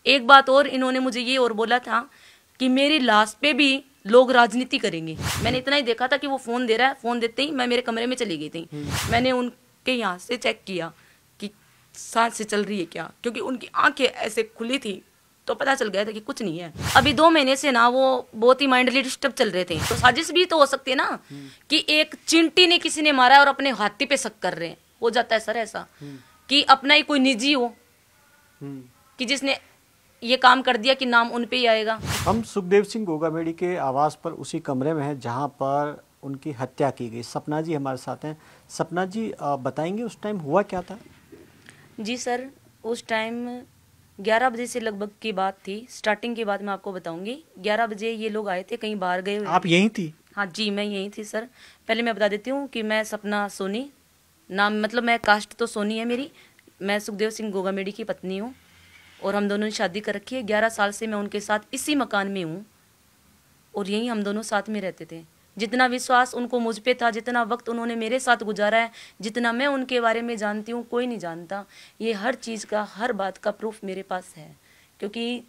एक बात और इन्होंने मुझे ये और बोला था कि मेरी लाश पे भी लोग राजनीति करेंगे। मैंने इतना ही देखा था कि वो फोन दे रहा है, फोन देते ही मैं मेरे कमरे में चली गई थी। मैंने उनके यहाँ से चेक किया कि सांस से चल रही है क्या, क्योंकि उनकी आंखें ऐसे खुली थी तो पता चल गया था कि कुछ नहीं है। अभी 2 महीने से ना वो बहुत ही माइंडली डिस्टर्ब चल रहे थे। तो साजिश भी तो हो सकती है ना कि एक चिंटी ने किसी ने मारा है और अपने हाथी पे शक कर रहे हैं। हो जाता है सर ऐसा कि अपना ही कोई निजी हो कि जिसने ये काम कर दिया कि नाम उन पे ही आएगा। हम सुखदेव सिंह गोगामेड़ी के आवास पर उसी कमरे में हैं जहां पर उनकी हत्या की गई। सपना जी हमारे साथ हैं। सपना जी बताएंगे उस टाइम हुआ क्या था? जी सर, उस टाइम 11 बजे से लगभग की बात थी। स्टार्टिंग की बात मैं आपको बताऊंगी। 11 बजे ये लोग आए थे, कहीं बाहर गए हुए। आप यहीं थी? हाँ जी, मैं यहीं थी सर। पहले मैं बता देती हूँ कि मैं सपना सोनी, नाम मतलब मैं कास्ट तो सोनी है मेरी। मैं सुखदेव सिंह गोगामेड़ी की पत्नी हूँ और हम दोनों ने शादी कर रखी है। 11 साल से मैं उनके साथ इसी मकान में हूँ और यहीं हम दोनों साथ में रहते थे। जितना विश्वास उनको मुझ पे था, जितना वक्त उन्होंने मेरे साथ गुजारा है, जितना मैं उनके बारे में जानती हूँ, कोई नहीं जानता। ये हर चीज़ का, हर बात का प्रूफ मेरे पास है, क्योंकि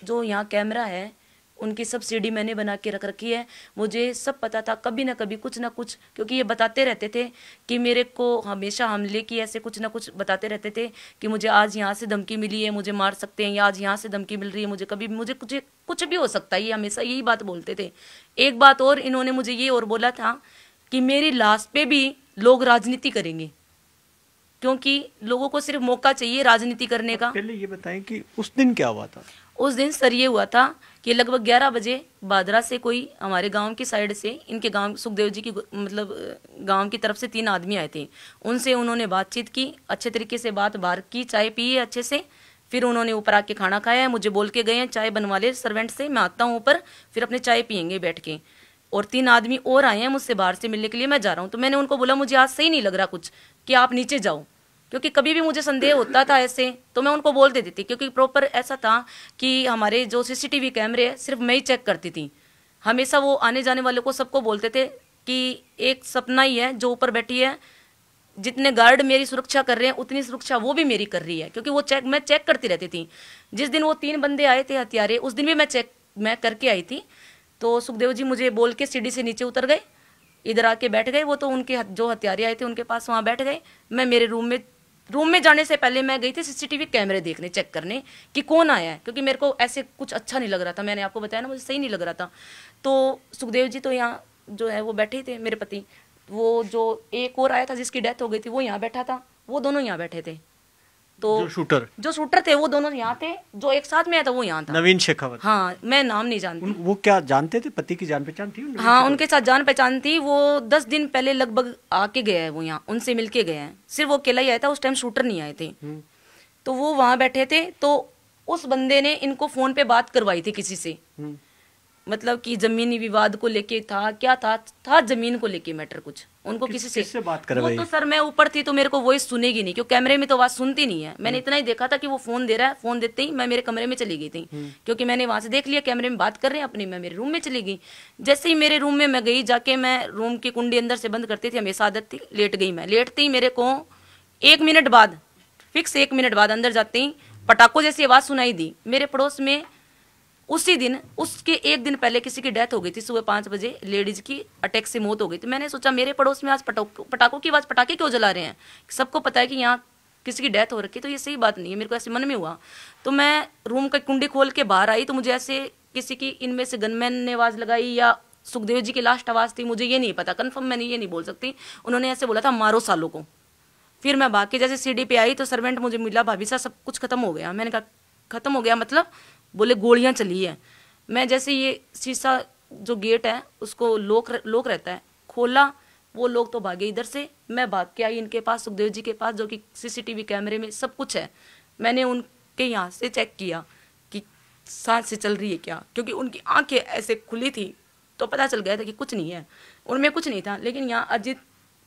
जो यहाँ कैमरा है उनकी सब सीडी मैंने बना के रख रखी है। मुझे सब पता था, कभी ना कभी कुछ ना कुछ, क्योंकि ये बताते रहते थे कि मेरे को हमेशा हमले की ऐसे कुछ ना कुछ बताते रहते थे कि मुझे आज यहाँ से धमकी मिली है, मुझे मार सकते हैं, या आज यहाँ से धमकी मिल रही है, मुझे कभी मुझे कुछ भी हो सकता है। ये हमेशा यही बात बोलते थे। एक बात और इन्होंने मुझे ये और बोला था कि मेरी लाश पे भी लोग राजनीति करेंगे, क्योंकि लोगों को सिर्फ मौका चाहिए राजनीति करने का। पहले ये बताएं कि उस दिन क्या हुआ था? उस दिन सर ये हुआ था कि लगभग 11 बजे बादरा से कोई हमारे गांव की साइड से, इनके गांव सुखदेव जी की मतलब गांव की तरफ से 3 आदमी आए थे। उनसे उन्होंने बातचीत की, अच्छे तरीके से बात बाहर की, चाय पी है अच्छे से। फिर उन्होंने ऊपर आके खाना खाया है, मुझे बोल के गए हैं चाय बनवा ले सर्वेंट से, मैं आता हूँ ऊपर, फिर अपने चाय पियेंगे बैठ के। और 3 आदमी और आए हैं मुझसे बाहर से मिलने के लिए, मैं जा रहा हूँ। तो मैंने उनको बोला मुझे आज सही नहीं लग रहा कुछ, कि आप नीचे जाओ, क्योंकि कभी भी मुझे संदेह होता था ऐसे तो मैं उनको बोल देती थी। क्योंकि प्रॉपर ऐसा था कि हमारे जो सीसीटीवी कैमरे है सिर्फ मैं ही चेक करती थी। हमेशा वो आने जाने वाले को सबको बोलते थे कि एक सपना ही है जो ऊपर बैठी है, जितने गार्ड मेरी सुरक्षा कर रहे हैं उतनी सुरक्षा वो भी मेरी कर रही है, क्योंकि वो मैं चेक करती रहती थी। जिस दिन वो 3 बंदे आए थे हत्यारे, उस दिन भी मैं करके आई थी। तो सुखदेव जी मुझे बोल के सीढ़ी से नीचे उतर गए, इधर आके बैठ गए। वो तो उनके जो हत्यारे आए थे उनके पास वहाँ बैठ गए। मैं मेरे रूम में जाने से पहले मैं गई थी सीसीटीवी कैमरे देखने, चेक करने कि कौन आया है, क्योंकि मेरे को ऐसे कुछ अच्छा नहीं लग रहा था। मैंने आपको बताया ना, मुझे सही नहीं लग रहा था। तो सुखदेव जी तो यहाँ जो है वो बैठे थे, मेरे पति। वो जो एक और आया था जिसकी डेथ हो गई थी वो यहाँ बैठा था, वो दोनों यहाँ बैठे थे। तो जो शूटर थे वो दोनों यहाँ थे, जो एक साथ में आया था वो यहाँ था, नवीन शेखावत। हाँ, मैं नाम नहीं जानती। वो क्या जानते थे? पति की जान पहचान थी? हाँ, उनके साथ जान पहचान थी। वो 10 दिन पहले लगभग आके गया है, वो यहाँ उनसे मिलके गया है। सिर्फ वो अकेला ही आया था, उस टाइम शूटर नहीं आए थे। तो वो वहां बैठे थे। तो उस बंदे ने इनको फोन पे बात करवाई थी किसी से, मतलब कि जमीनी विवाद को लेके था, क्या था जमीन को लेके मैटर कुछ उनको किसी से बात करवाई। वो तो सर मैं ऊपर थी तो मेरे को वॉइस सुनेगी नहीं, क्योंकि कैमरे में तो आवाज सुनती नहीं है। मैंने इतना ही देखा था कि वो फोन दे रहा है, फोन देते ही मैं मेरे कमरे में चली गई थी, क्योंकि मैंने वहां से देख लिया कैमरे में बात कर रहे हैं अपनी। मैं मेरे रूम में चली गई। जैसे ही मेरे रूम में मैं गई, जाके मैं रूम की कुंडी अंदर से बंद करती थी, हमेशा आदत थी। लेट गई मैं। लेटते ही मेरे को 1 मिनट बाद, फिक्स 1 मिनट बाद अंदर जाते ही पटाखों जैसी आवाज सुनाई दी। मेरे पड़ोस में उसी दिन, उसके 1 दिन पहले किसी की डेथ हो गई थी। सुबह 5 बजे लेडीज की अटैक से मौत हो गई थी। मैंने सोचा मेरे पड़ोस में आज पटाखों की आवाज, पटाखे क्यों जला रहे हैं? सबको पता है कि यहाँ किसी की डेथ हो रखी है, तो ये सही बात नहीं है। मेरे को ऐसे मन में हुआ, तो मैं रूम का कुंडी खोल के बाहर आई। तो मुझे ऐसे किसी की, इनमें से गनमैन ने आवाज लगाई या सुखदेव जी की लास्ट आवाज थी, मुझे ये नहीं पता कन्फर्म, मैंने ये नहीं बोल सकती। उन्होंने ऐसे बोला था मारो सालों को। फिर मैं भाग के जैसे सीढ़ी पे आई तो सर्वेंट मुझे मिला, भाभी साहब सब कुछ खत्म हो गया। मैंने कहा खत्म हो गया मतलब? बोले गोलियां चली है। मैं जैसे ये शीशा जो गेट है उसको लोक रहता है, खोला, वो लोग तो भागे इधर से। मैं भाग के आई इनके पास, सुखदेव जी के पास, जो कि सीसीटीवी कैमरे में सब कुछ है। मैंने उनके यहाँ से चेक किया कि सांस से चल रही है क्या, क्योंकि उनकी आंखें ऐसे खुली थी तो पता चल गया था कि कुछ नहीं है, उनमें कुछ नहीं था। लेकिन यहाँ अजित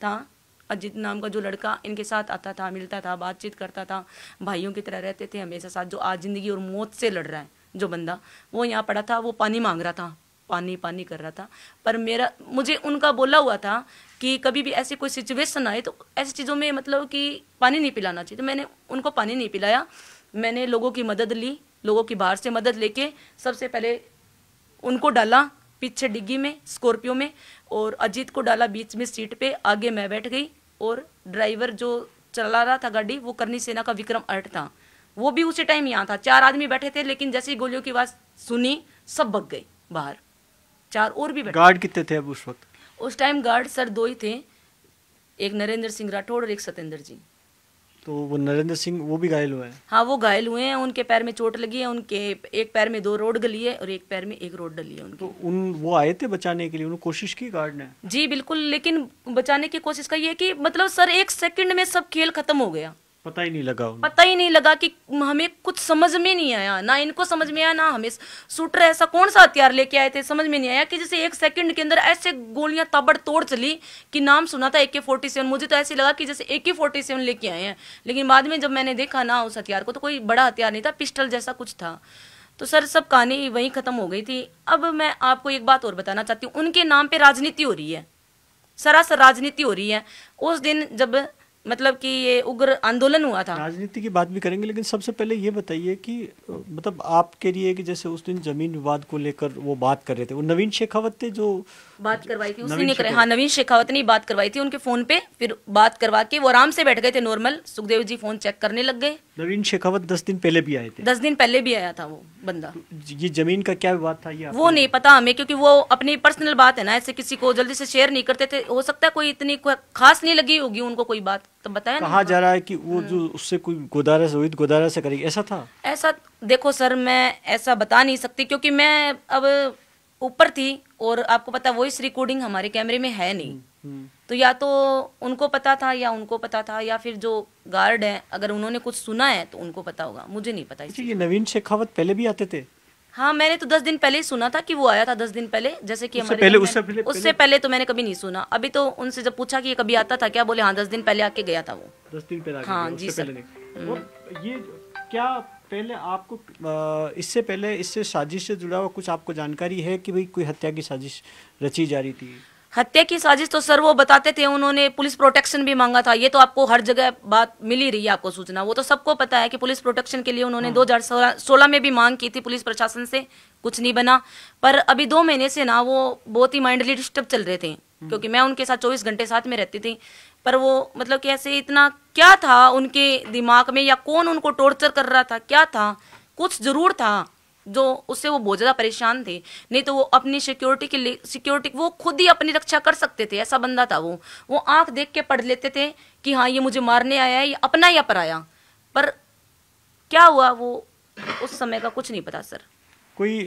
था, अजित नाम का जो लड़का इनके साथ आता था, मिलता था, बातचीत करता था, भाइयों की तरह रहते थे हमेशा साथ, जो आज जिंदगी और मौत से लड़ रहा है जो बंदा, वो यहाँ पड़ा था। वो पानी मांग रहा था, पानी पानी कर रहा था। पर मुझे उनका बोला हुआ था कि कभी भी ऐसी कोई सिचुएशन आए तो ऐसी चीज़ों में मतलब कि पानी नहीं पिलाना चाहिए। तो मैंने उनको पानी नहीं पिलाया। मैंने लोगों की मदद ली, लोगों की बाहर से मदद लेके सबसे पहले उनको डाला पीछे डिग्गी में स्कॉर्पियो में, और अजीत को डाला बीच में सीट पे, आगे मैं बैठ गई, और ड्राइवर जो चला रहा था गाड़ी वो करनी सेना का विक्रम अर्ट था, वो भी उसी टाइम यहाँ था। 4 आदमी बैठे थे, लेकिन जैसे ही गोलियों की आवाज़ सुनी सब भग गए बाहर। 4 और भी बैठे। गार्ड कितने थे अब उस वक्त? उस टाइम गार्ड सर 2 ही थे, एक नरेंद्र सिंह राठौड़ और एक सत्येंद्र जी। तो वो नरेंद्र सिंह वो भी घायल हुए हैं? हाँ, वो घायल हुए हैं, उनके पैर में चोट लगी है, उनके एक पैर में 2 रोड गली है और एक पैर में 1 रोड डली है उनकी। तो वो आए थे बचाने के लिए, उन्होंने कोशिश की गार्ड ने? जी बिल्कुल, लेकिन बचाने की कोशिश का ये है कि मतलब सर 1 सेकंड में सब खेल खत्म हो गया, पता ही नहीं लगा उन्हें। पता ही नहीं लगा कि हमें कुछ समझ में नहीं आया, ना इनको समझ में आया, ना हमें। शूटर ऐसा कौन सा हथियार लेके आए थे समझ में नहीं आया, कि जैसे 1 सेकंड के अंदर ऐसे गोलियां ताबड़तोड़ चली कि नाम सुना था AK-47, मुझे तो ऐसे लगा कि जैसे AK-47 लेके आए हैं। लेकिन बाद में जब मैंने देखा ना उस हथियार को, तो कोई बड़ा हथियार नहीं था, पिस्टल जैसा कुछ था। तो सर सब कहानी वहीं खत्म हो गई थी। अब मैं आपको एक बात और बताना चाहती हूँ, उनके नाम पे राजनीति हो रही है, सरासर राजनीति हो रही है। उस दिन जब मतलब कि ये उग्र आंदोलन हुआ था, राजनीति की बात भी करेंगे, लेकिन सबसे पहले ये बताइए कि मतलब आपके लिए कि जैसे उस दिन जमीन विवाद को लेकर वो बात कर रहे थे, वो नवीन शेखावत थे जो बात करवाई थी, उसी ने करे। हाँ, नवीन शेखावत ने बात करवाई थी उनके फोन पे, फिर बात करवा के वो आराम से बैठ गए थे normal. Sukhdev ji phone check करने लग गए। नवीन शेखावत 10 दिन पहले भी आए थे? 10 दिन पहले भी आया था वो बंदा। ये जमीन का क्या विवाद था ये वो नहीं पता हमें, क्योंकि वो अपनी पर्सनल बात है ना, ऐसे किसी को जल्दी से शेयर नहीं करते थे। हो सकता है कोई इतनी खास नहीं लगी होगी उनको कोई बात, तो बताया। कहा जा रहा है कि वो जो उससे कोई गोदारा से रोहित गोदारा से करेगी, ऐसा था? ऐसा देखो सर, मैं ऐसा बता नहीं सकती, क्योंकि मैं अब ऊपर थी और आपको पता वॉइस रिकॉर्डिंग हमारे कैमरे में है नहीं। तो या तो उनको पता था या उनको पता था, या फिर जो गार्ड है अगर उन्होंने कुछ सुना है तो उनको पता होगा, मुझे नहीं पता। ये नवीन शेखावत पहले भी आते थे? हाँ, मैंने तो 10 दिन पहले ही सुना था कि वो आया था 10 दिन पहले, जैसे कि उससे पहले तो मैंने कभी नहीं सुना। अभी तो उनसे जब पूछा कि ये कभी आता था क्या, बोले हाँ 10 दिन पहले आके गया था वो। 10 दिन पहले? हाँ जी सर। ये क्या पहले आपको इससे पहले इससे साजिश से जुड़ा हुआ कुछ आपको जानकारी है कि भाई कोई हत्या की साजिश रची जा रही थी? हत्या की साजिश तो सर वो बताते थे, उन्होंने पुलिस प्रोटेक्शन भी मांगा था। ये तो आपको हर जगह बात मिल ही रही है, आपको सूचना, वो तो सबको पता है कि पुलिस प्रोटेक्शन के लिए उन्होंने 2016 में भी मांग की थी पुलिस प्रशासन से, कुछ नहीं बना। पर अभी 2 महीने से ना वो बहुत ही माइंडली डिस्टर्ब चल रहे थे, क्योंकि मैं उनके साथ 24 घंटे साथ में रहती थी। पर वो मतलब कि ऐसे इतना क्या था उनके दिमाग में, या कौन उनको टॉर्चर कर रहा था, क्या था, कुछ जरूर था जो उससे वो बहुत ज्यादा परेशान थे। नहीं तो वो अपनी सिक्योरिटी के लिए, सिक्योरिटी वो खुद ही अपनी रक्षा कर सकते थे, ऐसा बंदा था वो आंख देख के पढ़ लेते थे कि हाँ ये मुझे मारने आया है, ये अपना या पराया। पर क्या हुआ वो उस समय का कुछ नहीं पता सर। कोई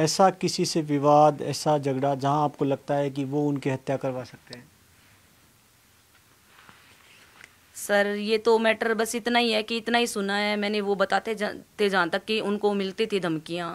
ऐसा किसी से विवाद, ऐसा झगड़ा जहां आपको लगता है कि वो उनकी हत्या करवा सकते हैं? सर ये तो मैटर बस इतना ही है कि इतना ही सुना है मैंने, वो बताते थे जहाँ तक कि उनको मिलती थी धमकियाँ।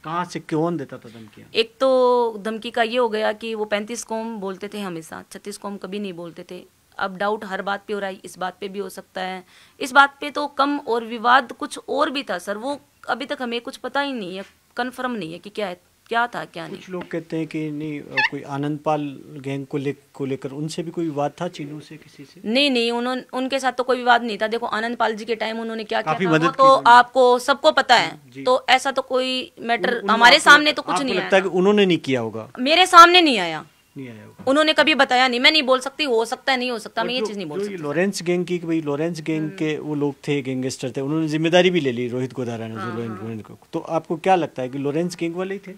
कहाँ से, कौन देता था धमकियाँ? एक तो धमकी का ये हो गया कि वो 35 कौम बोलते थे हमेशा, 36 कौम कभी नहीं बोलते थे। अब डाउट हर बात पे हो रहा है, इस बात पे भी हो सकता है, इस बात पे तो कम, और विवाद कुछ और भी था सर, वो अभी तक हमें कुछ पता ही नहीं है, कन्फर्म नहीं है कि क्या था क्या नहीं। कुछ लोग कहते हैं कि नहीं कोई आनंदपाल गैंग को लेकर उनसे भी कोई विवाद था, चीनू से, किसी से? नहीं, उनके साथ तो कोई विवाद नहीं था। देखो आनंदपाल जी के टाइम उन्होंने क्या किया था वो तो आपको सबको पता है, तो ऐसा तो कोई मैटर हमारे सामने तो कुछ नहीं आया। लगता है कि उन्होंने नहीं किया होगा? मेरे सामने नहीं आया होगा, उन्होंने कभी बताया नहीं। मैं नहीं बोल सकती, हो सकता है, नहीं हो सकता, मैं ये चीज नहीं बोल सकती। लॉरेंस गैंग की, भाई लॉरेंस गैंग के वो लोग थे, गैंगस्टर थे, उन्होंने जिम्मेदारी भी ले ली रोहित गोदारा ने। तो आपको क्या लगता है कि लॉरेंस गैंग वाले ही थे?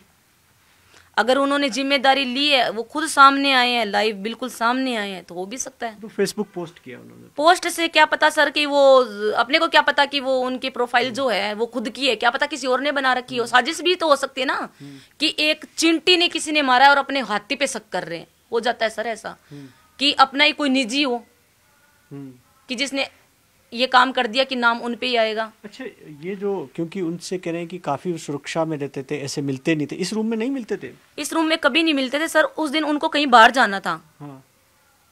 अगर उन्होंने जिम्मेदारी ली है, वो खुद सामने आए हैं, लाइव बिल्कुल सामने आए हैं, तो हो भी सकता है। तो फेसबुक पोस्ट किया उन्होंने, पोस्ट से क्या पता सर कि वो, अपने को क्या पता कि वो उनकी प्रोफाइल जो है वो खुद की है, क्या पता किसी और ने बना रखी हो। साजिश भी तो हो सकती है ना, कि एक चिंटी ने किसी ने मारा है और अपने हाथी पे शक कर रहे हैं। हो जाता है सर ऐसा कि अपना ही कोई निजी हो कि जिसने ये काम कर दिया कि नाम उन पे ही आएगा। अच्छा, ये जो, क्योंकि उनसे कह रहे हैं कि काफी सुरक्षा में रहते थे, ऐसे मिलते नहीं थे, इस रूम में नहीं मिलते थे? इस रूम में कभी नहीं मिलते थे सर। उस दिन उनको कहीं बाहर जाना था। हाँ।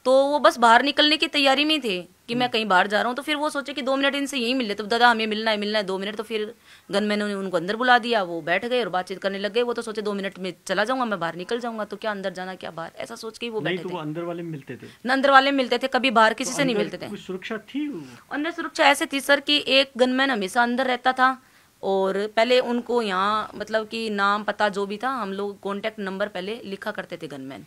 तो वो बस बाहर निकलने की तैयारी में थे कि मैं कहीं बाहर जा रहा हूँ। तो फिर वो सोचे कि 2 मिनट इनसे यही मिल ले, तो दादा हमें मिलना है 2 मिनट। तो फिर गनमैन ने उनको अंदर बुला दिया, वो बैठ गए और बातचीत करने लग गए। वो तो सोचे 2 मिनट में चला जाऊंगा, मैं बाहर निकल जाऊंगा, तो क्या अंदर जाना क्या बाहर, ऐसा सोच के वो बैठे थे। अंदर वाले मिलते थे न, अंदर वाले मिलते थे, कभी बाहर किसी से नहीं मिलते थे। सुरक्षा थी? अंदर सुरक्षा ऐसे थी सर कि एक गनमैन हमेशा अंदर रहता था और पहले उनको यहाँ मतलब कि नाम पता जो भी था, हम लोग कॉन्टैक्ट नंबर पहले लिखा करते थे गनमैन,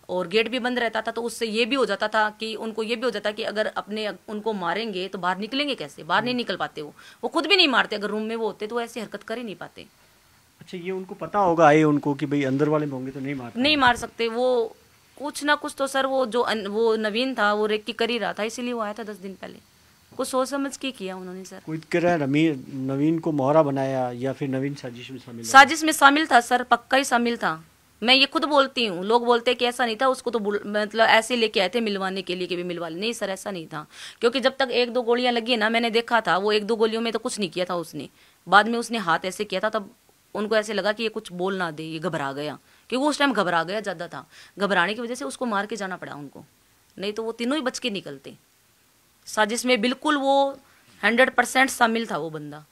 और गेट भी बंद रहता था, तो उससे ये भी हो जाता था कि उनको ये भी हो जाता कि अगर अपने उनको मारेंगे तो बाहर निकलेंगे कैसे, बाहर नहीं निकल पाते, वो खुद भी नहीं मारते, अगर रूम में वो होते तो वो ऐसी हरकत कर ही नहीं पाते। अच्छा, ये उनको पता होगा आए उनको कि भाई अंदर वाले में होंगे तो नहीं मार सकते वो, कुछ ना कुछ तो सर वो जो वो नवीन था वो रेकी कर ही रहा था, इसीलिए वो आया था 10 दिन पहले, कुछ सोच समझ के किया उन्होंने सर। कोई कह रहा है नवीन को मोहरा बनाया या फिर नवीन साजिश में शामिल है? साजिश में शामिल था सर, पक्का ही शामिल था। मैं ये खुद बोलती हूँ, लोग बोलते हैं कि ऐसा नहीं था, उसको तो मतलब ऐसे लेके आए थे मिलवाने के लिए कि भी मिलवा ले, नहीं सर ऐसा नहीं था, क्योंकि जब तक 1-2 गोलियां लगी ना, मैंने देखा था वो 1-2 गोलियों में तो कुछ नहीं किया था उसने, बाद में उसने हाथ ऐसे किया था, तब उनको ऐसे लगा कि ये कुछ बोल ना दे, ये घबरा गया, क्योंकि उस टाइम घबरा गया ज़्यादा था, घबराने की वजह से उसको मार के जाना पड़ा उनको, नहीं तो वो तीनों ही बच के निकलते। साजिश में बिल्कुल वो 100% शामिल था वो बंदा।